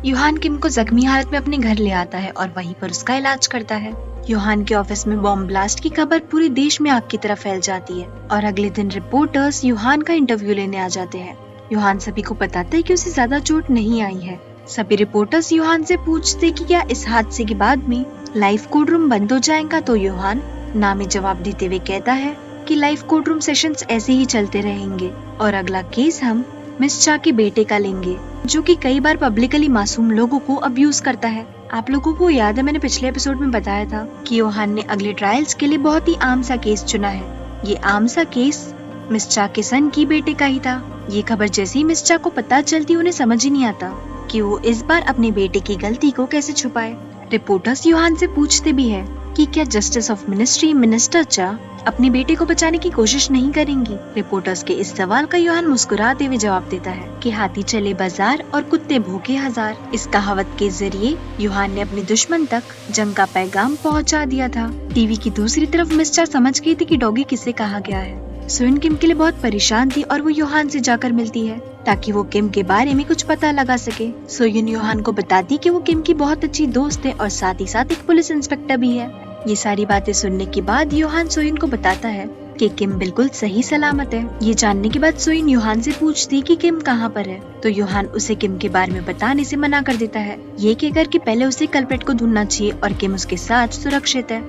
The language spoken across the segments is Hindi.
यूहान किम को जख्मी हालत में अपने घर ले आता है और वहीं पर उसका इलाज करता है। यूहान के ऑफिस में बॉम्ब ब्लास्ट की खबर पूरे देश में आग की तरह फैल जाती है और अगले दिन रिपोर्टर्स यूहान का इंटरव्यू लेने आ जाते हैं। यूहान सभी को बताता है कि उसे ज्यादा चोट नहीं आई है। सभी रिपोर्टर्स यूहान से पूछते कि क्या इस हादसे के बाद में लाइव कोर्ट रूम बंद हो जाएगा, तो यूहान ना में जवाब देते हुए कहता है कि लाइव कोर्ट रूम सेशंस ऐसे ही चलते रहेंगे और अगला केस हम मिस चा के बेटे का लेंगे, जो कि कई बार पब्लिकली मासूम लोगों को अब्यूज करता है। आप लोगों को याद है, मैंने पिछले एपिसोड में बताया था कि यूहान ने अगले ट्रायल्स के लिए बहुत ही आम सा केस चुना है। ये आम सा केस मिस चा के सन की बेटे का ही था। ये खबर जैसे ही मिस चा को पता चलती, उन्हें समझ ही नहीं आता कि वो इस बार अपने बेटे की गलती को कैसे छुपाए। रिपोर्टर्स यूहान से पूछते भी है कि क्या जस्टिस ऑफ मिनिस्ट्री मिनिस्टर चा अपने बेटे को बचाने की कोशिश नहीं करेंगी। रिपोर्टर्स के इस सवाल का यूहान मुस्कुराते हुए जवाब देता है कि हाथी चले बाजार और कुत्ते भूखे हजार। इस कहावत के जरिए यूहान ने अपने दुश्मन तक जंग का पैगाम पहुंचा दिया था। टीवी की दूसरी तरफ मिस्टर समझ गई थी कि डॉगी किसे कहा गया है। सोइन किम के लिए बहुत परेशान थी और वो यूहान से जाकर मिलती है ताकि वो किम के बारे में कुछ पता लगा सके। सोइन यूहान को बताती कि वो किम की बहुत अच्छी दोस्त है और साथ ही साथ एक पुलिस इंस्पेक्टर भी है। ये सारी बातें सुनने के बाद यूहान सोइन को बताता है कि किम बिल्कुल सही सलामत है। ये जानने के बाद सोइन यूहान से पूछती कि किम कहाँ पर है, तो यूहान उसे किम के बारे में बताने से मना कर देता है, ये कहकर कि पहले उसे कल्प्रेट को ढूंढना चाहिए और किम उसके साथ सुरक्षित है,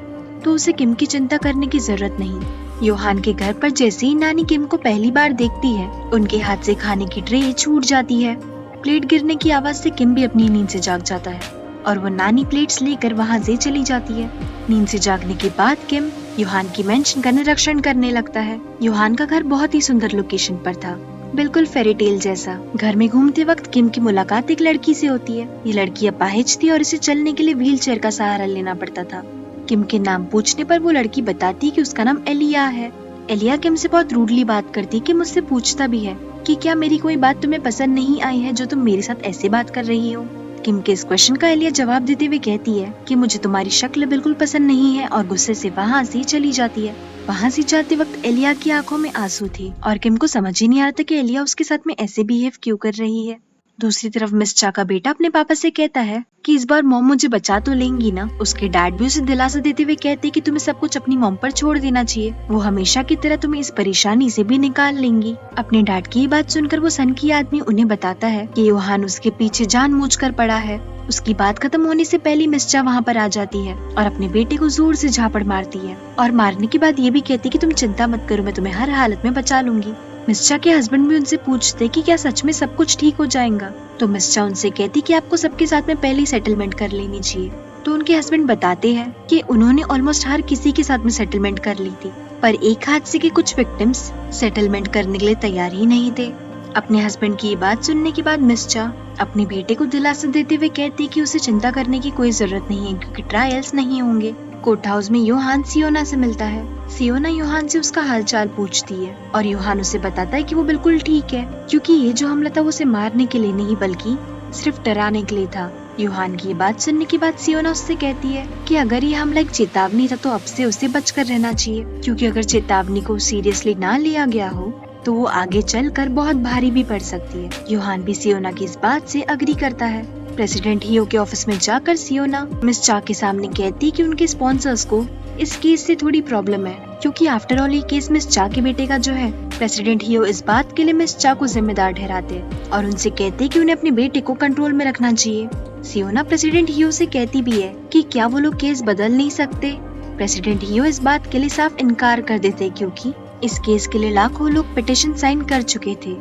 तो उसे किम की चिंता करने की जरूरत नहीं। यूहान के घर पर जैसे ही नानी किम को पहली बार देखती है, उनके हाथ से खाने की ट्रे छूट जाती है। प्लेट गिरने की आवाज से किम भी अपनी नींद से जाग जाता है और वो नानी प्लेट्स लेकर वहाँ से चली जाती है। नींद से जागने के बाद किम यूहान की मेंशन का निरीक्षण करने लगता है। यूहान का घर बहुत ही सुंदर लोकेशन पर था, बिल्कुल फेरी टेल जैसा। घर में घूमते वक्त किम की मुलाकात एक लड़की से होती है। ये लड़की अपाहिज थी और इसे चलने के लिए व्हील चेयर का सहारा लेना पड़ता था। किम के नाम पूछने पर वो लड़की बताती कि उसका नाम एलिया है। एलिया किम से बहुत रूडली बात करती कि मुझसे पूछता भी है कि क्या मेरी कोई बात तुम्हें पसंद नहीं आई है जो तुम मेरे साथ ऐसे बात कर रही हो। किम के इस क्वेश्चन का एलिया जवाब देते हुए कहती है कि मुझे तुम्हारी शक्ल बिल्कुल पसंद नहीं है और गुस्से से वहाँ से चली जाती है। वहाँ से जाते वक्त एलिया की आंखों में आंसू थे और किम को समझ ही नहीं आ रहा था कि एलिया उसके साथ में ऐसे बिहेव क्यों कर रही है। दूसरी तरफ मिस चा का बेटा अपने पापा से कहता है कि इस बार मॉम मुझे बचा तो लेंगी ना। उसके डैड भी उसे दिलासा देते हुए कहते कि तुम्हें सब कुछ अपनी मॉम पर छोड़ देना चाहिए, वो हमेशा की तरह तुम्हें इस परेशानी से भी निकाल लेंगी। अपने डैड की बात सुनकर वो सन की आदमी उन्हें बताता है कि यूहान उसके पीछे जानबूझकर पड़ा है। उसकी बात खत्म होने से पहले मिस चा वहाँ पर आ जाती है और अपने बेटे को जोर से झापड़ मारती है और मारने के बाद ये भी कहती कि तुम चिंता मत करो, मैं तुम्हें हर हालत में बचा लूंगी। मिस चा के हस्बैंड भी उनसे पूछते कि क्या सच में सब कुछ ठीक हो जाएगा, तो मिस चा उनसे कहती कि आपको सबके साथ में पहले ही सेटलमेंट कर लेनी चाहिए। तो उनके हस्बैंड बताते हैं कि उन्होंने ऑलमोस्ट हर किसी के साथ में सेटलमेंट कर ली थी, पर एक हादसे के कुछ विक्टिम्स सेटलमेंट करने के लिए तैयार ही नहीं थे। अपने हस्बैंड की ये बात सुनने के बाद मिस चा अपने बेटे को दिलासा देते हुए कहती कि उसे चिंता करने की कोई जरूरत नहीं है क्योंकि ट्रायल्स नहीं होंगे। कोर्ट हाउस में यूहान सियोना से मिलता है। सियोना यूहान से उसका हालचाल पूछती है और यूहान उसे बताता है कि वो बिल्कुल ठीक है क्योंकि ये जो हमला था वो उसे मारने के लिए नहीं बल्कि सिर्फ डराने के लिए था। यूहान की ये बात सुनने के बाद सियोना उससे कहती है कि अगर ये हमला एक चेतावनी था तो अब से उसे बचकर रहना चाहिए, क्योंकि अगर चेतावनी को सीरियसली ना लिया गया हो तो वो आगे चलकर बहुत भारी भी पड़ सकती है। यूहान भी सियोना की इस बात से अग्री करता है। प्रेसिडेंट हियो के ऑफिस में जाकर सियोना मिस चा के सामने कहती कि उनके स्पॉन्सर्स को इस केस से थोड़ी प्रॉब्लम है क्योंकि आफ्टर ऑल ये केस मिस चा के बेटे का जो है। प्रेसिडेंट हियो इस बात के लिए मिस चा को जिम्मेदार ठहराते और उनसे कहते कि उन्हें अपने बेटे को कंट्रोल में रखना चाहिए। सियोना प्रेसिडेंट हियो से कहती भी है कि क्या वो लोग केस बदल नहीं सकते। प्रेसिडेंट हियो इस बात के लिए साफ इनकार कर देते क्योंकि इस केस के लिए लाखों लोग पिटिशन साइन कर चुके थे।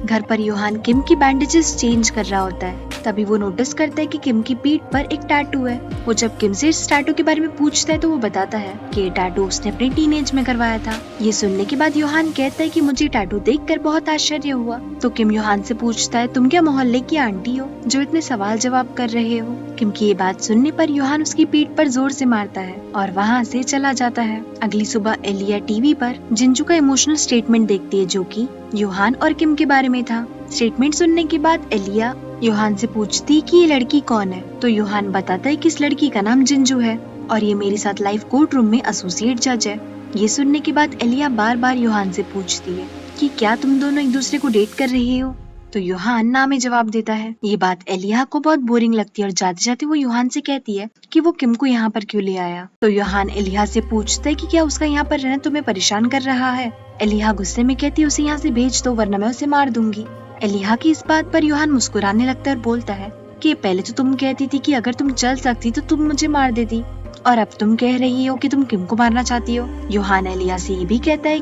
घर पर यूहान किम की बैंडेजेस चेंज कर रहा होता है, तभी वो नोटिस करता है कि किम की पीठ पर एक टैटू है। वो जब किम से इस टैटू के बारे में पूछता है तो वो बताता है कि ये टैटू उसने अपने टीनेज में करवाया था। ये सुनने के बाद यूहान कहता है कि मुझे टैटू देखकर बहुत आश्चर्य हुआ। तो किम यूहान से पूछता है तुम क्या मोहल्ले की आंटी हो जो इतने सवाल जवाब कर रहे हो। किम की ये बात सुनने पर यूहान उसकी पीठ पर जोर से मारता है और वहाँ से चला जाता है। अगली सुबह एलिया टीवी पर जिंजू का इमोशनल स्टेटमेंट देखती है जो कि यूहान और किम के बारे में था। स्टेटमेंट सुनने के बाद एलिया यूहान से पूछती कि ये लड़की कौन है, तो यूहान बताता है कि इस लड़की का नाम जिंजू है और ये मेरे साथ लाइव कोर्ट रूम में एसोसिएट जज है। ये सुनने के बाद एलिया बार बार यूहान से पूछती है कि क्या तुम दोनों एक दूसरे को डेट कर रहे हो। तो यूहान ना में जवाब देता है। ये बात एलिया को बहुत बोरिंग लगती है और जाते जाते वो यूहान से कहती है कि वो किम को यहाँ पर क्यों ले आया। तो यूहान एलिया से पूछता है कि क्या उसका यहाँ पर रहना तुम्हें परेशान कर रहा है। एलिया गुस्से में कहती है उसे यहाँ से भेज दो वरना मैं उसे मार दूंगी। एलिया की इस बात पर यूहान मुस्कुराने लगता है और बोलता है कि पहले तो तुम कहती थी कि अगर तुम चल सकती तो तुम मुझे मार देती, और अब तुम कह रही हो कि तुम किम को मारना चाहती हो। यूहान एलिया से ये भी कहता है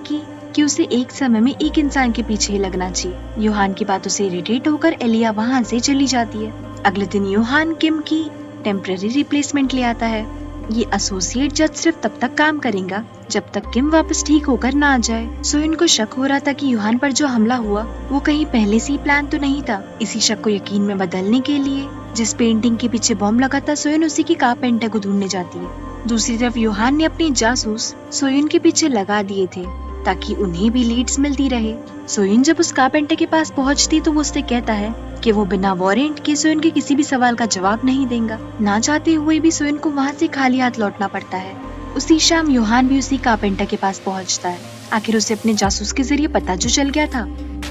कि उसे एक समय में एक इंसान के पीछे ही लगना चाहिए। यूहान की बातों से इरिटेट होकर एलिया वहाँ से चली जाती है। अगले दिन यूहान किम की टेम्पररी रिप्लेसमेंट ले आता है। ये एसोसिएट जज सिर्फ तब तक काम करेगा जब तक किम वापस ठीक होकर ना आ जाए। सोयन को शक हो रहा था कि यूहान पर जो हमला हुआ वो कहीं पहले से ही प्लान तो नहीं था। इसी शक को यकीन में बदलने के लिए जिस पेंटिंग के पीछे बॉम्ब लगा था सोयन उसी की कारपेंटर को ढूंढने जाती है। दूसरी तरफ यूहान ने अपने जासूस सोयन के पीछे लगा दिए थे ताकि उन्हें भी लीड्स मिलती रहे। सोयन जब उस कारपेंटर के पास पहुंचती तो वो उससे कहता है कि वो बिना वारंट के सोयन के किसी भी सवाल का जवाब नहीं देगा। ना चाहते हुए भी सोयन को वहाँ से खाली हाथ लौटना पड़ता है। उसी शाम यूहान भी उसी कारपेंटर के पास पहुँचता है। आखिर उसे अपने जासूस के जरिए पता जो चल गया था।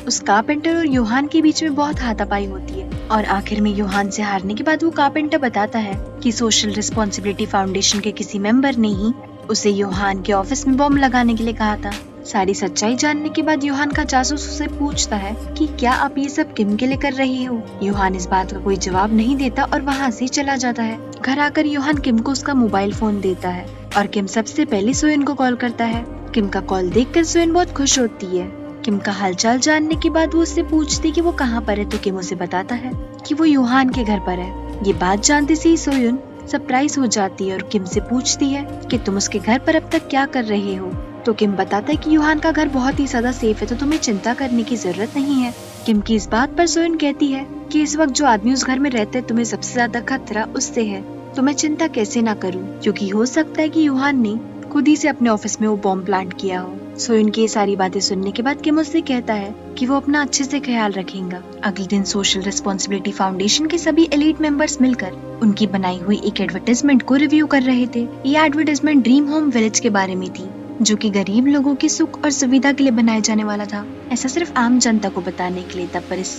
उस कारपेंटर और यूहान के बीच में बहुत हाथापाई होती है और आखिर में यूहान से हारने के बाद वो कारपेंटर बताता है कि सोशल रिस्पॉन्सिबिलिटी फाउंडेशन के किसी मेंबर ने ही उसे यूहान के ऑफिस में बॉम्ब लगाने के लिए कहा था। सारी सच्चाई जानने के बाद यूहान का जासूस उसे पूछता है कि क्या आप ये सब किम के लिए कर रही हो। यूहान इस बात का कोई जवाब नहीं देता और वहाँ से चला जाता है। घर आकर यूहान किम को उसका मोबाइल फोन देता है और किम सबसे पहले सोयन को कॉल करता है। किम का कॉल देखकर सोयन बहुत खुश होती है। किम का हालचाल जानने के बाद वो उससे पूछती कि वो कहाँ पर है तो किम उसे बताता है कि वो यूहान के घर पर है। ये बात जानते से ही सोयन सरप्राइज हो जाती है और किम से पूछती है कि तुम उसके घर पर अब तक क्या कर रहे हो। तो किम बताता है कि यूहान का घर बहुत ही ज्यादा सेफ है तो तुम्हें चिंता करने की जरूरत नहीं है। किम की इस बात पर सोयन कहती है कि इस वक्त जो आदमी उस घर में रहते हैं तुम्हें सबसे ज्यादा खतरा उससे है, तो मैं चिंता कैसे ना करूं, क्योंकि हो सकता है कि यूहान ने खुद ही से अपने ऑफिस में वो बॉम्ब प्लांट किया हो। सोयन की ये सारी बातें सुनने के बाद किम उससे कहता है कि वो अपना अच्छे से ख्याल रखेगा। अगले दिन सोशल रिस्पॉन्सिबिलिटी फाउंडेशन के सभी एलीट मेंबर्स मिलकर उनकी बनाई हुई एक एडवर्टाइजमेंट को रिव्यू कर रहे थे। ये एडवर्टाइजमेंट ड्रीम होम विलेज के बारे में थी जो कि गरीब लोगों की सुख और सुविधा के लिए बनाया जाने वाला था। ऐसा सिर्फ आम जनता को बताने के लिए था, पर इस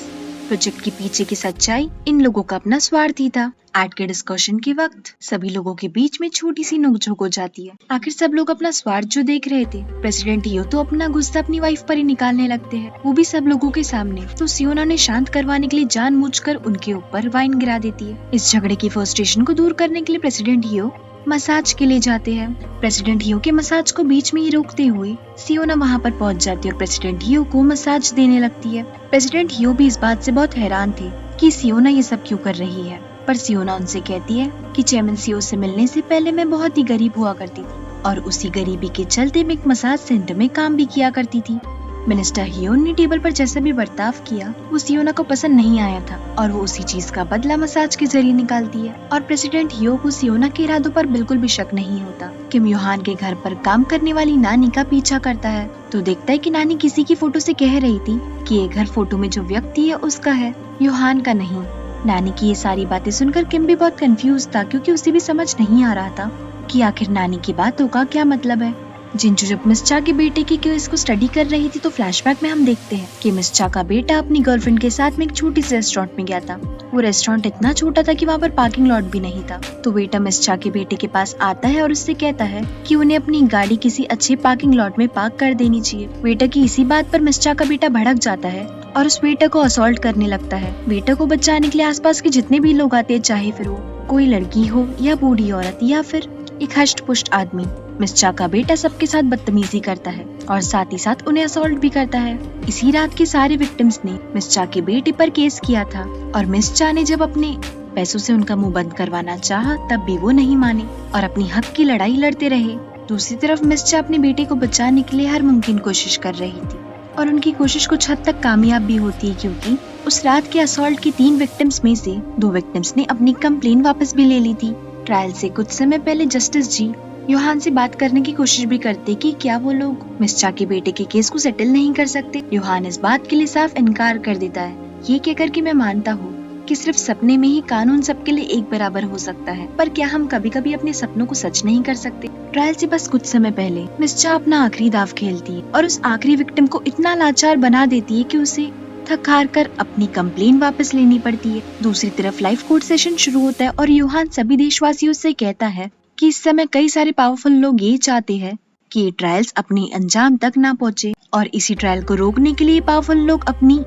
प्रोजेक्ट के पीछे की सच्चाई इन लोगों का अपना स्वार्थ ही था। एड के डिस्कशन के वक्त सभी लोगों के बीच में छोटी सी नोकझोंक हो जाती है। आखिर सब लोग अपना स्वार्थ जो देख रहे थे, प्रेसिडेंट यो तो अपना गुस्सा अपनी वाइफ पर ही निकालने लगते हैं, वो भी सब लोगों के सामने। तो सियोना ने शांत करवाने के लिए जानबूझकर उनके ऊपर वाइन गिरा देती है। इस झगड़े की फ्रस्ट्रेशन को दूर करने के लिए प्रेसिडेंट यो मसाज के लिए जाते हैं। प्रेसिडेंट हियो के मसाज को बीच में ही रोकते हुए सियोना वहाँ पर पहुँच जाती है और प्रेसिडेंट हियो को मसाज देने लगती है। प्रेसिडेंट हियो भी इस बात से बहुत हैरान थे कि सियोना ये सब क्यों कर रही है, पर सियोना उनसे कहती है कि चेयरमैन सीओ से मिलने से पहले मैं बहुत ही गरीब हुआ करती थी और उसी गरीबी के चलते मैं एक मसाज सेंटर में काम भी किया करती थी। मिनिस्टर हियो ने टेबल पर जैसा भी बर्ताव किया वो सियोना को पसंद नहीं आया था और वो उसी चीज का बदला मसाज के जरिए निकालती है। और प्रेसिडेंट हियो को सियोना के इरादों पर बिल्कुल भी शक नहीं होता। किम यूहान के घर पर काम करने वाली नानी का पीछा करता है तो देखता है कि नानी किसी की फोटो से कह रही थी कि ये घर फोटो में जो व्यक्ति है उसका है, यूहान का नहीं। नानी की ये सारी बातें सुनकर किम भी बहुत कंफ्यूज था क्योंकि उसे भी समझ नहीं आ रहा था कि आखिर नानी की बातों का क्या मतलब है। जिंजू जब मिस चा के बेटे की केस को स्टडी कर रही थी तो फ्लैशबैक में हम देखते हैं कि मिस चा का बेटा अपनी गर्लफ्रेंड के साथ में एक छोटी सी रेस्टोरेंट में गया था। वो रेस्टोरेंट इतना छोटा था कि वहाँ पर पार्किंग लॉट भी नहीं था। तो बेटा मिस चा के बेटे के पास आता है और उससे कहता है कि उन्हें अपनी गाड़ी किसी अच्छे पार्किंग लॉट में पार्क कर देनी चाहिए। बेटा की इसी बात पर मिस चा का बेटा भड़क जाता है और उस बेटा को असॉल्ट करने लगता है। बेटा को बचाने के लिए आसपास के जितने भी लोग आते हैं, चाहे फिर वो कोई लड़की हो या बूढ़ी औरत या फिर एक हष्ट पुष्ट आदमी, मिस चा का बेटा सबके साथ बदतमीजी करता है और साथ ही साथ उन्हें असॉल्ट भी करता है। इसी रात के सारे विक्टिम्स ने मिस चा के बेटे पर केस किया था और मिस चा ने जब अपने पैसों से उनका मुंह बंद करवाना चाहा तब भी वो नहीं माने और अपनी हक की लड़ाई लड़ते रहे। दूसरी तरफ मिस चा अपने बेटे को बचाने के लिए हर मुमकिन कोशिश कर रही थी और उनकी कोशिश कुछ हद तक कामयाब भी होती है क्योंकि उस रात के असॉल्ट की 3 विक्टिम्स में से 2 विक्टिम्स ने अपनी कंप्लेन वापस भी ले ली थी। ट्रायल से कुछ समय पहले जस्टिस जी यूहान से बात करने की कोशिश भी करते कि क्या वो लोग मिस चा के बेटे के केस को सेटल नहीं कर सकते। यूहान इस बात के लिए साफ इनकार कर देता है, ये कहकर कि मैं मानता हूँ कि सिर्फ सपने में ही कानून सबके लिए एक बराबर हो सकता है, पर क्या हम कभी कभी अपने सपनों को सच नहीं कर सकते। ट्रायल से बस कुछ समय पहले मिस चा अपना आखिरी दाव खेलती है और उस आखिरी विक्टिम को इतना लाचार बना देती है कि उसे थक हार कर अपनी कंप्लेन वापस लेनी पड़ती है। दूसरी तरफ लाइव कोर्ट सेशन शुरू होता है और यूहान सभी देशवासियों से कहता है कि इस समय कई सारे पावरफुल लोग ये चाहते हैं कि ये ट्रायल्स अपनी अंजाम तक ना पहुंचे और इसी ट्रायल को रोकने के लिए पावरफुल लोग अपनी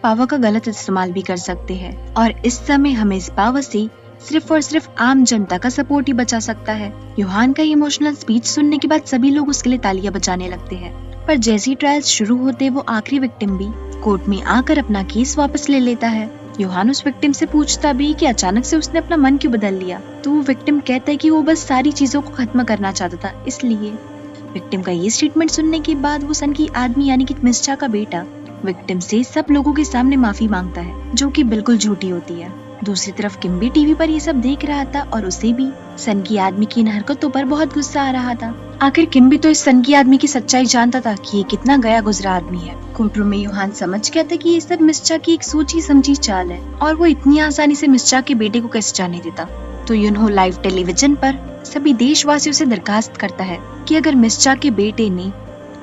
पावर का गलत इस्तेमाल भी कर सकते हैं और इस समय हमें इस पावर से सिर्फ और सिर्फ आम जनता का सपोर्ट ही बचा सकता है। यूहान का इमोशनल स्पीच सुनने के बाद सभी लोग उसके लिए तालियां बजाने लगते हैं, पर जैसे ही ट्रायल्स शुरू होते वो आखिरी विक्टिम भी कोर्ट में आकर अपना केस वापस ले लेता है। यूहान उस विक्टिम से पूछता भी कि अचानक से उसने अपना मन क्यों बदल लिया, तो वो विक्टिम कहता है कि वो बस सारी चीजों को खत्म करना चाहता था इसलिए। विक्टिम का ये स्टेटमेंट सुनने के बाद वो सन की आदमी यानी कि मिर्चा का बेटा विक्टिम से सब लोगों के सामने माफी मांगता है, जो कि बिल्कुल झूठी होती है। दूसरी तरफ किम भी टीवी पर ये सब देख रहा था और उसे भी सन की आदमी की इन हरकतों पर बहुत गुस्सा आ रहा था। आखिर किम भी तो इस सन की आदमी की सच्चाई जानता था कि ये कितना गया गुजरा आदमी है। कोर्टरूम में यूहान समझ गया था कि ये सब मिर्चा की एक सोची समझी चाल है और वो इतनी आसानी से मिर्चा के बेटे को कैसे जाने देता। तो यूनहो लाइव टेलीविजन पर सभी देशवासियों से दरखास्त करता है कि अगर मिर्चा के बेटे ने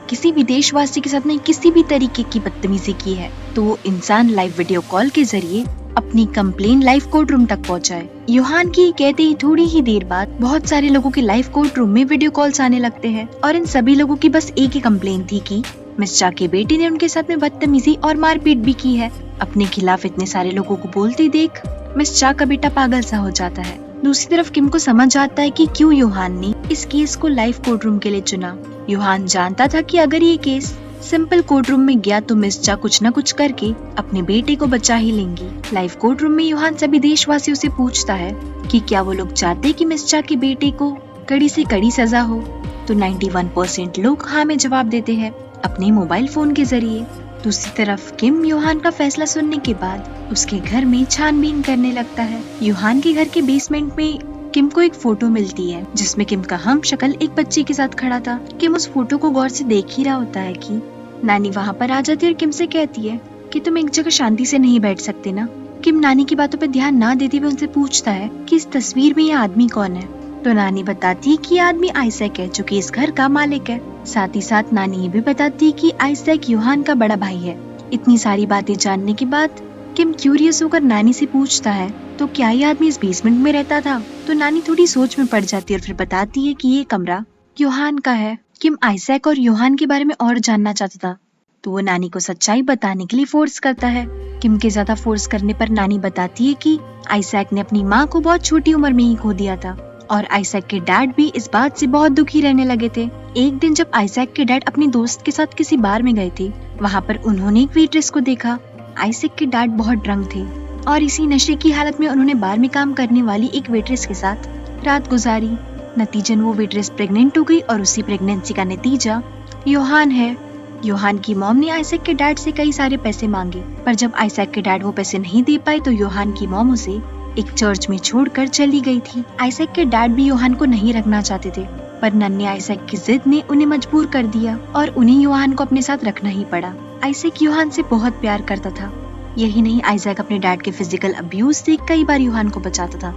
किसी भी देशवासी के साथ में किसी भी तरीके की बदतमीजी की है तो वो इंसान लाइव वीडियो कॉल के जरिए अपनी कंप्लेन लाइव कोर्ट रूम तक पहुंचाए। यूहान की कहते ही थोड़ी ही देर बाद बहुत सारे लोगों के लाइव कोर्ट रूम में वीडियो कॉल्स आने लगते हैं और इन सभी लोगों की बस एक ही कंप्लेन थी कि मिर्चा के बेटे ने उनके साथ में बदतमीजी और मारपीट भी की है। अपने खिलाफ इतने सारे लोगों को बोलते देख मिर्चा का बेटा पागल सा हो जाता है। दूसरी तरफ किम को समझ आता है कि क्यों यूहान ने इस केस को लाइव कोर्ट रूम के लिए चुना। यूहान जानता था कि अगर ये केस सिंपल कोर्ट रूम में गया तो मिर्चा कुछ न कुछ करके अपने बेटे को बचा ही लेंगी। लाइव कोर्ट रूम में यूहान सभी देशवासियों से पूछता है कि क्या वो लोग चाहते कि मिर्चा के बेटे को कड़ी से कड़ी सजा हो, तो 91% लोग हाँ में जवाब देते हैं अपने मोबाइल फोन के जरिए। दूसरी तरफ किम यूहान का फैसला सुनने के बाद उसके घर में छानबीन करने लगता है। यूहान के घर के बेसमेंट में किम को एक फोटो मिलती है जिसमें किम का हम शक्ल एक बच्चे के साथ खड़ा था। किम उस फोटो को गौर से देख ही रहा होता है कि नानी वहाँ पर आ जाती है और किम से कहती है कि तुम एक जगह शांति से नहीं बैठ सकते ना। किम नानी की बातों पर ध्यान ना देते हुए उनसे पूछता है कि इस तस्वीर में यह आदमी कौन है, तो नानी बताती है कि यह आदमी आइजैक है जो कि इस घर का मालिक है। साथ ही साथ नानी ये भी बताती है कि आइजैक यूहान का बड़ा भाई है। इतनी सारी बातें जानने के बाद किम क्यूरियस होकर नानी से पूछता है तो क्या ये आदमी इस बेसमेंट में रहता था, तो नानी थोड़ी सोच में पड़ जाती है और फिर बताती है कि ये कमरा यूहान का है। किम आइजैक और यूहान के बारे में और जानना चाहता था तो वो नानी को सच्चाई बताने के लिए फोर्स करता है। किम के ज्यादा फोर्स करने पर नानी बताती है कि आइजैक ने अपनी माँ को बहुत छोटी उम्र में ही खो दिया था और आइजैक के डैड भी इस बात से बहुत दुखी रहने लगे थे। एक दिन जब आइजैक के डैड अपनी दोस्त के साथ किसी बार में गए थे, वहाँ पर उन्होंने एक वेट्रेस को देखा। आइजैक के डैड बहुत ड्रंक थे और इसी नशे की हालत में उन्होंने बार में काम करने वाली एक वेट्रेस के साथ रात गुजारी। नतीजन वो वेट्रेस प्रेग्नेंट हो गई और उसी प्रेगनेंसी का नतीजा यूहान है। यूहान की मॉम ने आइजैक के डैड से कई सारे पैसे मांगे, पर जब आइजैक के डैड वो पैसे नहीं दे पाए तो यूहान की मॉम उसे एक चर्च में छोड़कर चली गई थी। आइजैक के डैड भी यूहान को नहीं रखना चाहते थे, पर नन्हे आइजैक की जिद ने उन्हें मजबूर कर दिया और उन्हें यूहान को अपने साथ रखना ही पड़ा। आइजैक यूहान से बहुत प्यार करता था। यही नहीं, आइजैक अपने डैड के फिजिकल अब्यूज से कई बार यूहान को बचाता था।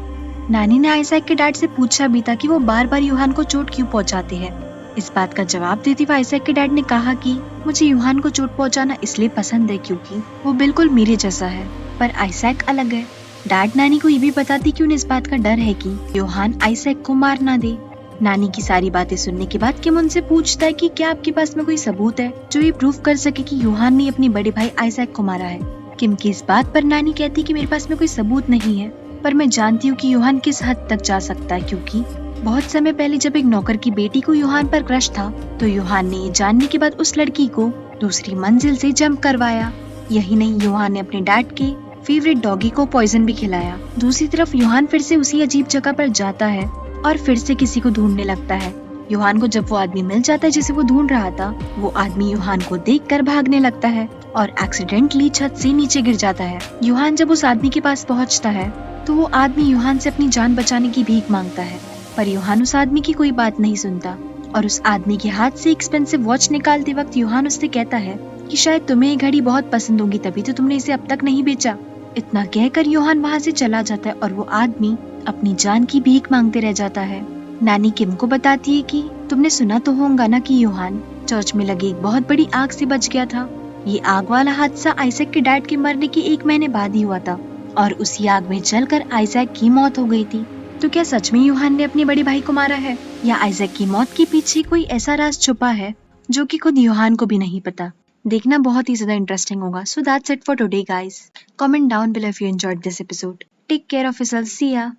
नानी ने आइजैक के डैड से पूछा भी था कि वो बार बार यूहान को चोट क्यों पहुंचाते हैं। इस बात का जवाब देते हुए आइजैक के डैड ने कहा कि मुझे यूहान को चोट पहुंचाना इसलिए पसंद है क्योंकि वो बिल्कुल मेरे जैसा है, पर आइजैक अलग है। डैड नानी को ये भी बताती कि उन्हें इस बात का डर है कि यूहान आइजैक को मार ना दे। नानी की सारी बातें सुनने के बाद किम उनसे पूछता है कि क्या आपके पास में कोई सबूत है जो ये प्रूव कर सके कि यूहान ने अपने बड़े भाई आइजैक को मारा है। किम की इस बात पर नानी कहती कि मेरे पास में कोई सबूत नहीं है, पर मैं जानती हूँ कि यूहान किस हद तक जा सकता है, क्योंकि बहुत समय पहले जब एक नौकर की बेटी को यूहान पर क्रश था तो यूहान ने ये जानने के बाद उस लड़की को दूसरी मंजिल से जंप करवाया। यही नहीं, यूहान ने अपने डैड के फेवरेट डॉगी को पॉइजन भी खिलाया। दूसरी तरफ यूहान फिर से उसी अजीब जगह पर जाता है और फिर से किसी को ढूंढने लगता है। यूहान को जब वो आदमी मिल जाता है जिसे वो ढूंढ रहा था, वो आदमी यूहान को देखकर भागने लगता है और एक्सीडेंटली छत से नीचे गिर जाता है। यूहान जब उस आदमी के पास पहुंचता है तो वो आदमी यूहान से अपनी जान बचाने की भीख मांगता है, पर यूहान उस आदमी की कोई बात नहीं सुनता और उस आदमी के हाथ से एक्सपेंसिव वॉच निकालते वक्त यूहान उससे कहता है कि शायद तुम्हें ये घड़ी बहुत पसंद होगी, तभी तो तुमने इसे अब तक नहीं बेचा। इतना कहकर यूहान वहाँ से चला जाता है और वो आदमी अपनी जान की भीख मांगते रह जाता है। नानी किम को बताती है कि तुमने सुना तो होगा ना कि यूहान चर्च में लगी एक बहुत बड़ी आग से बच गया था। ये आग वाला हादसा आइजैक के डैड के मरने के 1 महीने बाद ही हुआ था और उसी आग में जलकर आइजैक की मौत हो गई थी। तो क्या सच में यूहान ने अपने बड़े भाई को मारा है, या आइजैक की मौत के पीछे कोई ऐसा राज छुपा है जो कि खुद यूहान को भी नहीं पता? देखना बहुत ही ज्यादा इंटरेस्टिंग होगा। So that's it for today guys. Comment down below if you enjoyed this episode. Take care of yourself, see या।